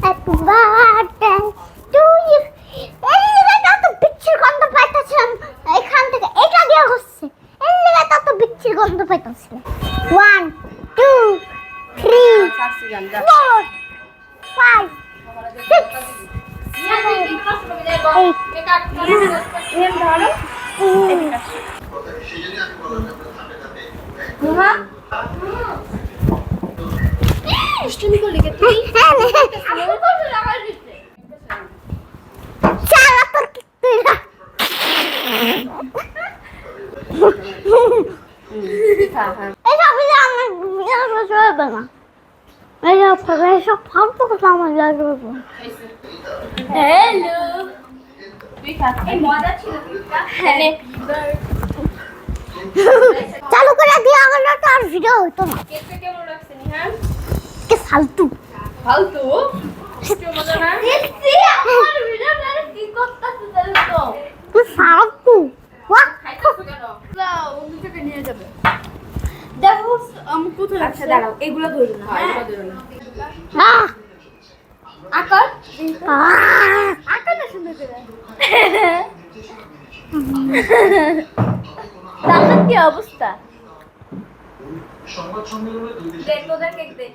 Happy birthday to you. এই লিগাটা তো বিচ্ছির গন্ধ পাইতেছিলাম এখান থেকে, এটা দিয়ে হচ্ছে এই লিগাটা তো বিচ্ছির গন্ধ পাইতেছিলাম। 1 2 3 4 5 6 চালু করে দিয়ে আগের তো আর ভিডিও হতো না। কেমন লাগছে নিহান? কে ফালতু ফালতু কেউ মজা না দেখছি আমার ভিডিওটা কি করতেছ তাহলে তো তুই ফালতু ওয়া খাইতেছ কেন যাও অন্য থেকে নিয়ে যাবে দেখো আমি কোথায় আচ্ছা দাঁড়াও এগুলো ধরো না এগুলো ধরো না আহ আকার আহ আকার না সুন্দর করে তাহলে কি অবস্থা সংবাদ সম্মেলনে দুই দেশের দেখ তোদের কেক দে